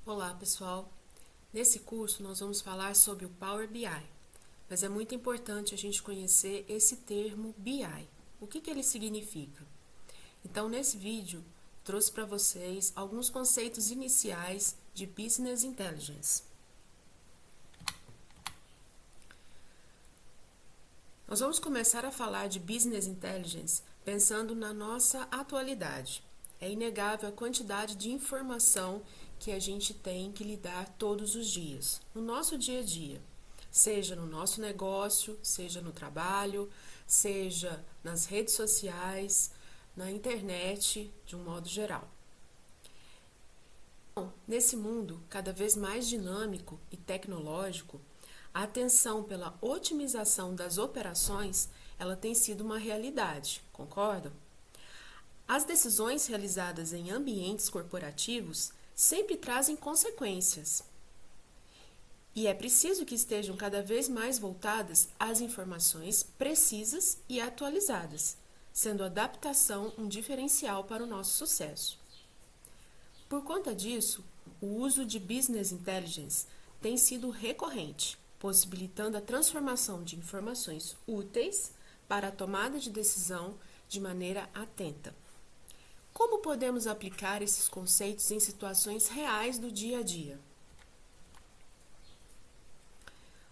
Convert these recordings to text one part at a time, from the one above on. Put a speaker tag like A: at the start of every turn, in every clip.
A: Olá, pessoal! Nesse curso nós vamos falar sobre o Power BI, mas é muito importante a gente conhecer esse termo BI. O que ele significa? Então, nesse vídeo, trouxe para vocês alguns conceitos iniciais de Business Intelligence. Nós vamos começar a falar de Business Intelligence pensando na nossa atualidade. É inegável a quantidade de informação que a gente tem que lidar todos os dias, no nosso dia a dia, seja no nosso negócio, seja no trabalho, seja nas redes sociais, na internet, de um modo geral. Nesse mundo cada vez mais dinâmico e tecnológico, a atenção pela otimização das operações, ela tem sido uma realidade, concordam? As decisões realizadas em ambientes corporativos sempre trazem consequências. E é preciso que estejam cada vez mais voltadas às informações precisas e atualizadas, sendo a adaptação um diferencial para o nosso sucesso. Por conta disso, o uso de Business Intelligence tem sido recorrente, possibilitando a transformação de informações úteis para a tomada de decisão de maneira atenta. Como podemos aplicar esses conceitos em situações reais do dia a dia?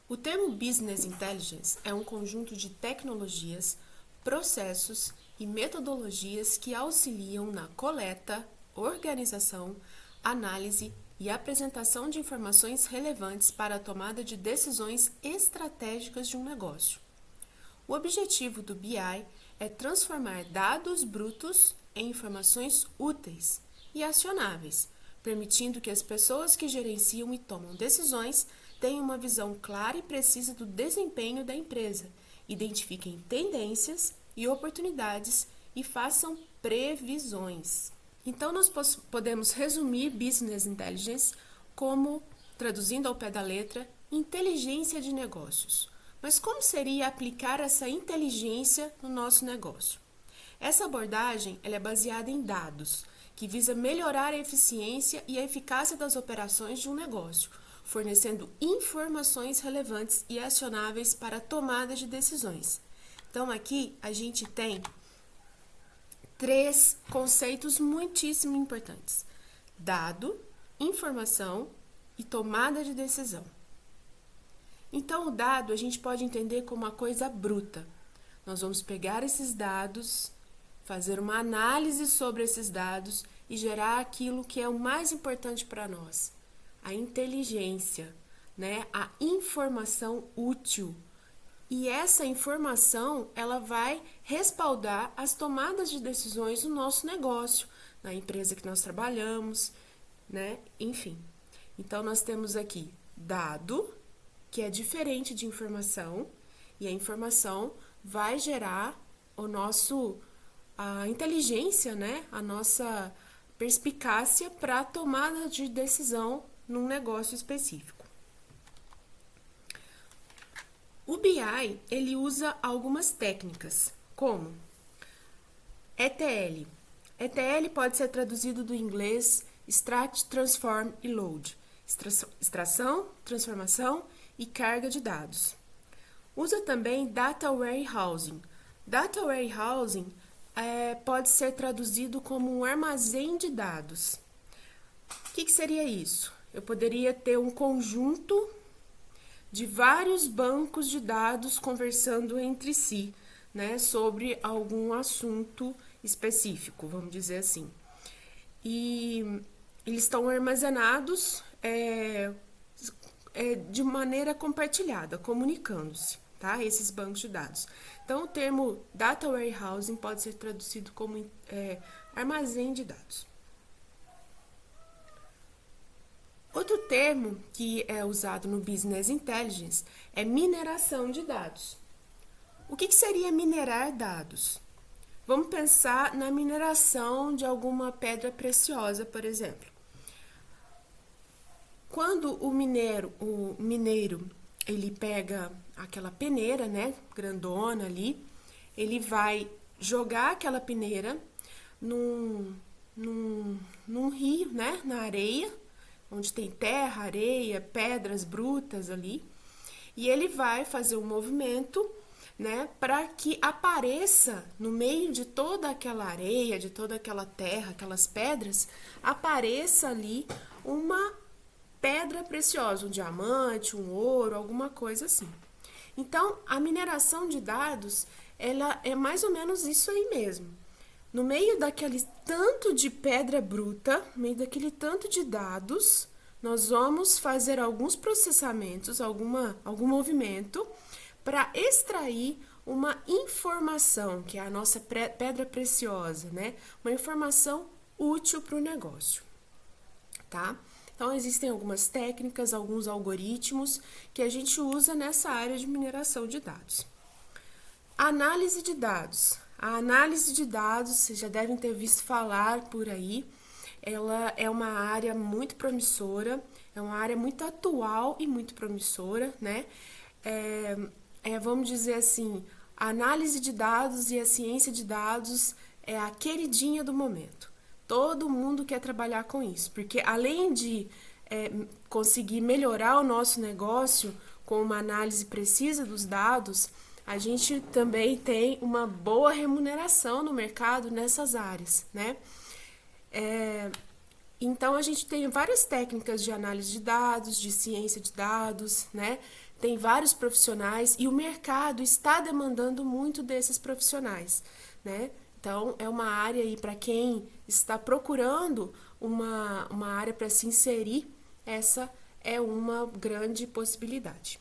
A: O termo Business Intelligence é um conjunto de tecnologias, processos e metodologias que auxiliam na coleta, organização, análise e apresentação de informações relevantes para a tomada de decisões estratégicas de um negócio. O objetivo do BI é transformar dados brutos em informações úteis e acionáveis, permitindo que as pessoas que gerenciam e tomam decisões tenham uma visão clara e precisa do desempenho da empresa, identifiquem tendências e oportunidades e façam previsões. Então, nós podemos resumir Business Intelligence como, traduzindo ao pé da letra, inteligência de negócios. Mas como seria aplicar essa inteligência no nosso negócio? Essa abordagem ela é baseada em dados, que visa melhorar a eficiência e a eficácia das operações de um negócio, fornecendo informações relevantes e acionáveis para a tomada de decisões. Então, aqui a gente tem 3 conceitos muitíssimo importantes: dado, informação e tomada de decisão. Então, o dado a gente pode entender como uma coisa bruta. Nós vamos pegar esses dados, fazer uma análise sobre esses dados e gerar aquilo que é o mais importante para nós, a inteligência, né? A informação útil. E essa informação, ela vai respaldar as tomadas de decisões no nosso negócio, na empresa que nós trabalhamos, né? Enfim. Então, nós temos aqui dado, que é diferente de informação, e a informação vai gerar a inteligência, né? A nossa perspicácia para a tomada de decisão num negócio específico. O BI, ele usa algumas técnicas, como ETL. ETL pode ser traduzido do inglês Extract, Transform e Load. Extração, transformação e carga de dados. Usa também Data Warehousing. Data Warehousing pode ser traduzido como um armazém de dados. O que seria isso? Eu poderia ter um conjunto de vários bancos de dados conversando entre si, né, sobre algum assunto específico, vamos dizer assim. E eles estão armazenados de maneira compartilhada, comunicando-se, tá? Esses bancos de dados. Então, o termo Data Warehousing pode ser traduzido como armazém de dados. Outro termo que é usado no Business Intelligence é mineração de dados. O que seria minerar dados? Vamos pensar na mineração de alguma pedra preciosa, por exemplo. Quando o mineiro, ele pega aquela peneira, né, grandona ali, ele vai jogar aquela peneira num rio, né, na areia, onde tem terra, areia, pedras brutas ali, e ele vai fazer um movimento, né, para que apareça no meio de toda aquela areia, de toda aquela terra, aquelas pedras, apareça ali uma pedra preciosa, um diamante, um ouro, alguma coisa assim. Então, a mineração de dados, ela é mais ou menos isso aí mesmo. No meio daquele tanto de pedra bruta, no meio daquele tanto de dados, nós vamos fazer alguns processamentos, algum movimento, para extrair uma informação, que é a nossa pedra preciosa, né? Uma informação útil para o negócio, tá? Então, existem algumas técnicas, alguns algoritmos que a gente usa nessa área de mineração de dados. Análise de dados. A análise de dados, vocês já devem ter visto falar por aí, ela é uma área muito promissora, é uma área muito atual e muito promissora, né? Vamos dizer assim, a análise de dados e a ciência de dados é a queridinha do momento. Todo mundo quer trabalhar com isso, porque além de conseguir melhorar o nosso negócio com uma análise precisa dos dados, a gente também tem uma boa remuneração no mercado nessas áreas, né? Então, a gente tem várias técnicas de análise de dados, de ciência de dados, né? Tem vários profissionais e o mercado está demandando muito desses profissionais, né? Então, é uma área aí para quem está procurando uma área para se inserir, essa é uma grande possibilidade.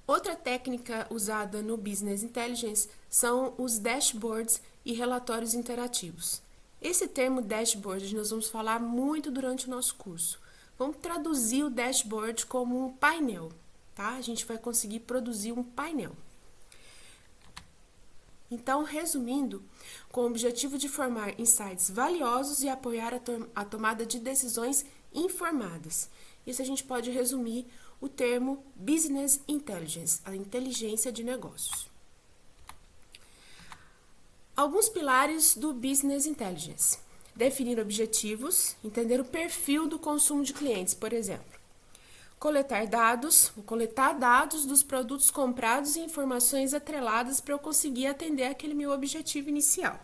A: Outra técnica usada no Business Intelligence são os dashboards e relatórios interativos. Esse termo dashboard nós vamos falar muito durante o nosso curso. Vamos traduzir o dashboard como um painel, tá? A gente vai conseguir produzir um painel. Então, resumindo, com o objetivo de formar insights valiosos e apoiar a tomada de decisões informadas. Isso a gente pode resumir o termo Business Intelligence, a inteligência de negócios. Alguns pilares do Business Intelligence. Definir objetivos, entender o perfil do consumo de clientes, por exemplo. Coletar dados, vou coletar dados dos produtos comprados e informações atreladas para eu conseguir atender aquele meu objetivo inicial.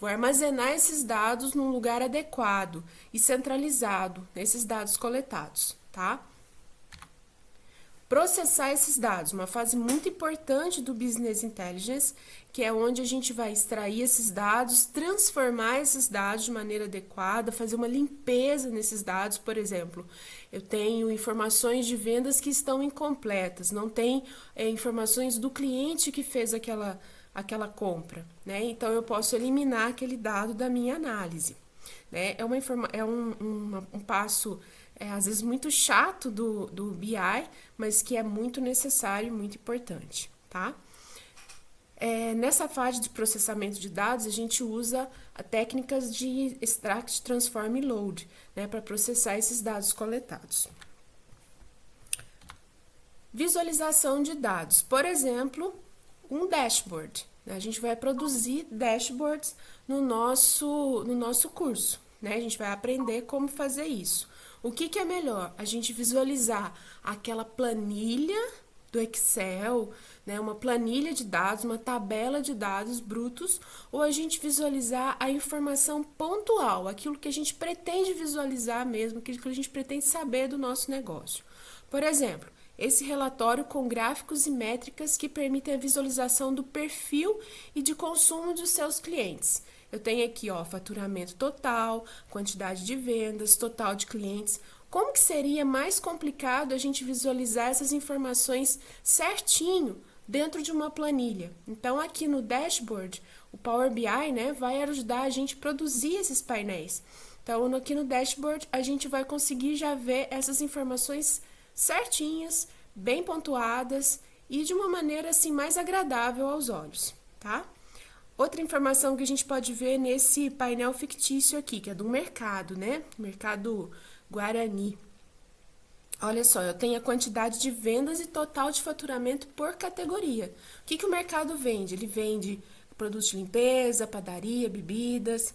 A: Vou armazenar esses dados num lugar adequado e centralizado, nesses dados coletados, tá? Processar esses dados, uma fase muito importante do Business Intelligence, que é onde a gente vai extrair esses dados, transformar esses dados de maneira adequada, fazer uma limpeza nesses dados. Por exemplo, eu tenho informações de vendas que estão incompletas, não tem informações do cliente que fez aquela compra, né? Então, eu posso eliminar aquele dado da minha análise, né? É um passo às vezes muito chato do BI, mas que é muito necessário e muito importante, tá? Nessa fase de processamento de dados, a gente usa técnicas de extract, transform e load, né, para processar esses dados coletados. Visualização de dados, por exemplo, um dashboard. A gente vai produzir dashboards no nosso curso, né? A gente vai aprender como fazer isso. O que é melhor? A gente visualizar aquela planilha do Excel, né? Uma planilha de dados, uma tabela de dados brutos, ou a gente visualizar a informação pontual, aquilo que a gente pretende visualizar mesmo, aquilo que a gente pretende saber do nosso negócio. Por exemplo, esse relatório com gráficos e métricas que permitem a visualização do perfil e de consumo dos seus clientes. Eu tenho aqui, ó, faturamento total, quantidade de vendas, total de clientes. Como que seria mais complicado a gente visualizar essas informações certinho dentro de uma planilha? Então, aqui no dashboard, o Power BI, né, vai ajudar a gente a produzir esses painéis. Então, aqui no dashboard, a gente vai conseguir já ver essas informações certinhas, bem pontuadas e de uma maneira assim mais agradável aos olhos, tá? Outra informação que a gente pode ver nesse painel fictício aqui, que é do mercado, né? Mercado Guarani. Olha só, eu tenho a quantidade de vendas e total de faturamento por categoria. O que o mercado vende? Ele vende produtos de limpeza, padaria, bebidas,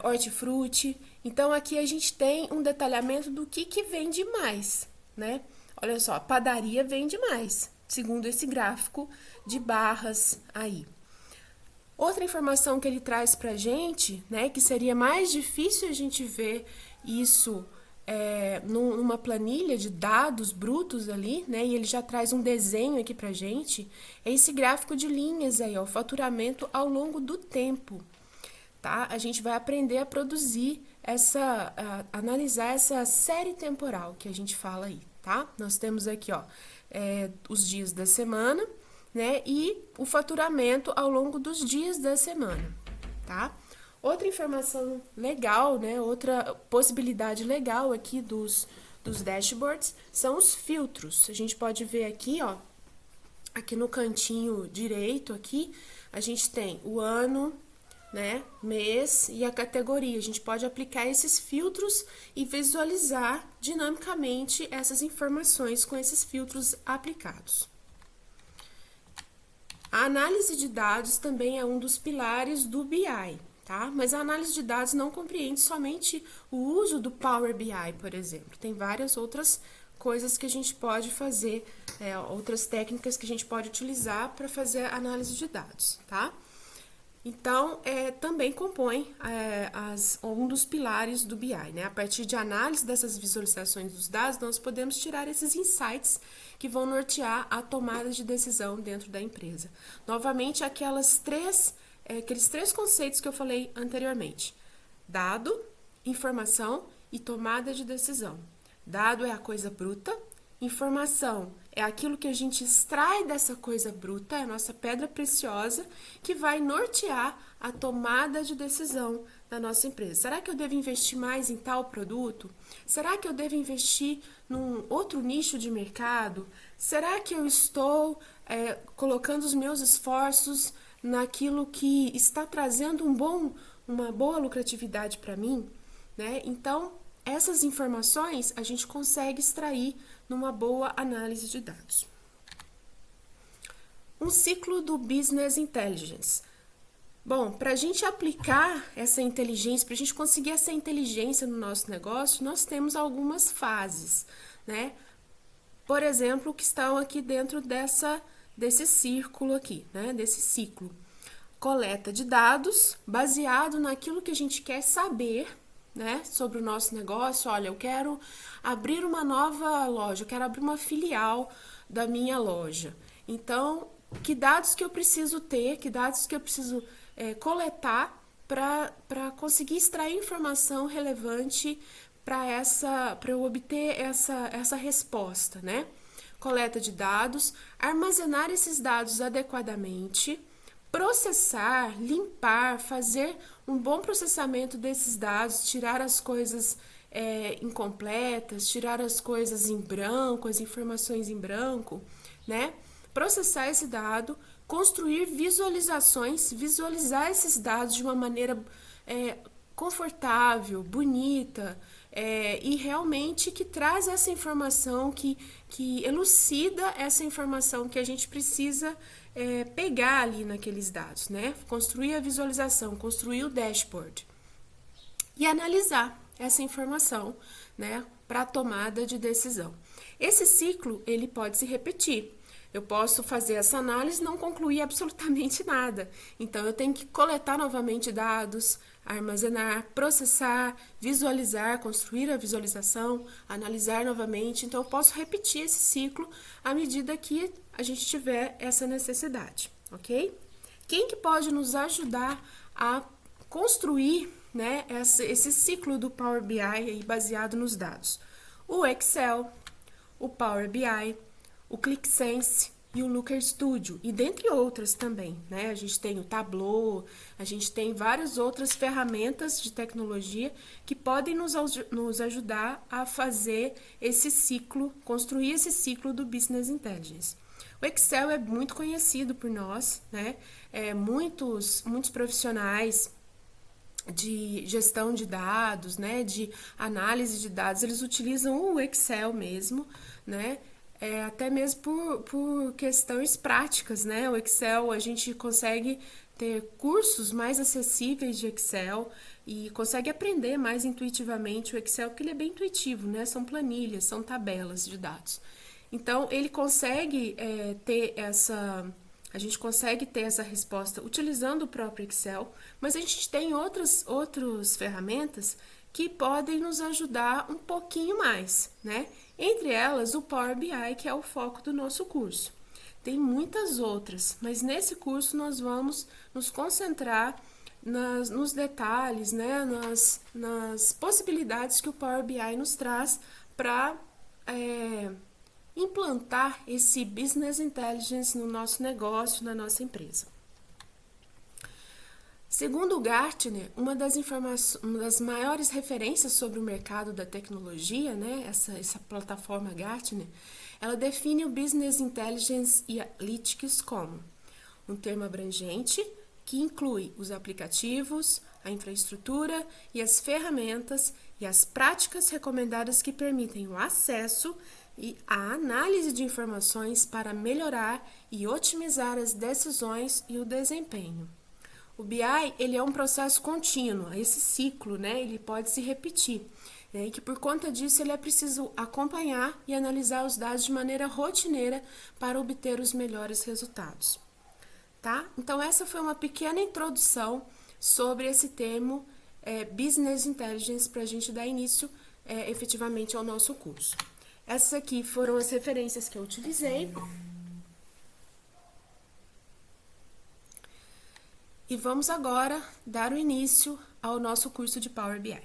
A: hortifruti. Então, aqui a gente tem um detalhamento do que vende mais, né? Olha só, padaria vende mais, segundo esse gráfico de barras aí. Outra informação que ele traz pra gente, né, que seria mais difícil a gente ver isso numa planilha de dados brutos ali, né, e ele já traz um desenho aqui pra gente, é esse gráfico de linhas aí, ó, o faturamento ao longo do tempo, tá? A gente vai aprender a produzir analisar essa série temporal que a gente fala aí, tá? Nós temos aqui, ó, os dias da semana, né, e o faturamento ao longo dos dias da semana, tá? Outra informação legal, né, outra possibilidade legal aqui dos dashboards são os filtros. A gente pode ver aqui, ó, aqui no cantinho direito aqui, a gente tem o ano, né, mês e a categoria. A gente pode aplicar esses filtros e visualizar dinamicamente essas informações com esses filtros aplicados. A análise de dados também é um dos pilares do BI, tá? Mas a análise de dados não compreende somente o uso do Power BI, por exemplo. Tem várias outras coisas que a gente pode fazer, outras técnicas que a gente pode utilizar para fazer a análise de dados, tá? Então, também compõe um dos pilares do BI, né? A partir de análise dessas visualizações dos dados, nós podemos tirar esses insights que vão nortear a tomada de decisão dentro da empresa. Novamente, aqueles três conceitos que eu falei anteriormente: dado, informação e tomada de decisão. Dado é a coisa bruta, informação é aquilo que a gente extrai dessa coisa bruta, é a nossa pedra preciosa, que vai nortear a tomada de decisão da nossa empresa. Será que eu devo investir mais em tal produto? Será que eu devo investir num outro nicho de mercado? Será que eu estou colocando os meus esforços naquilo que está trazendo uma boa lucratividade para mim? Né? Então, essas informações a gente consegue extrair numa boa análise de dados. Um ciclo do Business Intelligence. Bom, para a gente aplicar essa inteligência, para a gente conseguir essa inteligência no nosso negócio, nós temos algumas fases, né? Por exemplo, que estão aqui dentro desse círculo aqui, né? Desse ciclo. Coleta de dados baseado naquilo que a gente quer saber, né, sobre o nosso negócio. Olha, eu quero abrir uma nova loja, eu quero abrir uma filial da minha loja. Então, que dados que eu preciso ter, que dados que eu preciso coletar para conseguir extrair informação relevante para eu obter essa resposta, né? Coleta de dados, armazenar esses dados adequadamente, processar, limpar, fazer um bom processamento desses dados, tirar as coisas incompletas, tirar as coisas em branco, as informações em branco, né? Processar esse dado, construir visualizações, visualizar esses dados de uma maneira confortável, bonita, e realmente que traz essa informação, que elucida essa informação que a gente precisa pegar ali naqueles dados, né? Construir a visualização, construir o dashboard e analisar essa informação, né, para a tomada de decisão. Esse ciclo, ele pode se repetir. Eu posso fazer essa análise e não concluir absolutamente nada. Então, eu tenho que coletar novamente dados, armazenar, processar, visualizar, construir a visualização, analisar novamente. Então, eu posso repetir esse ciclo à medida que a gente tiver essa necessidade, ok? Quem que pode nos ajudar a construir, né, esse ciclo do Power BI aí baseado nos dados? O Excel, o Power BI, o ClickSense e o Looker Studio, e dentre outras também, né? A gente tem o Tableau, a gente tem várias outras ferramentas de tecnologia que podem nos ajudar a fazer esse ciclo, construir esse ciclo do Business Intelligence. O Excel é muito conhecido por nós, né? Muitos profissionais de gestão de dados, né? De análise de dados, eles utilizam o Excel mesmo, né? Até mesmo por questões práticas, né? O Excel a gente consegue ter cursos mais acessíveis de Excel e consegue aprender mais intuitivamente o Excel, porque ele é bem intuitivo, né? São planilhas, são tabelas de dados. Então, ele consegue ter essa... A gente consegue ter essa resposta utilizando o próprio Excel, mas a gente tem outras ferramentas que podem nos ajudar um pouquinho mais, né? Entre elas, o Power BI, que é o foco do nosso curso. Tem muitas outras, mas nesse curso nós vamos nos concentrar nos detalhes, né? nas possibilidades que o Power BI nos traz para implantar esse Business Intelligence no nosso negócio, na nossa empresa. Segundo o Gartner, uma das maiores referências sobre o mercado da tecnologia, né, essa plataforma Gartner, ela define o Business Intelligence e Analytics como um termo abrangente que inclui os aplicativos, a infraestrutura e as ferramentas e as práticas recomendadas que permitem o acesso e a análise de informações para melhorar e otimizar as decisões e o desempenho. O BI, ele é um processo contínuo, esse ciclo, né? Ele pode se repetir, né? E que por conta disso ele é preciso acompanhar e analisar os dados de maneira rotineira para obter os melhores resultados, tá? Então essa foi uma pequena introdução sobre esse termo Business Intelligence para a gente dar início efetivamente ao nosso curso. Essas aqui foram as referências que eu utilizei. E vamos agora dar o início ao nosso curso de Power BI.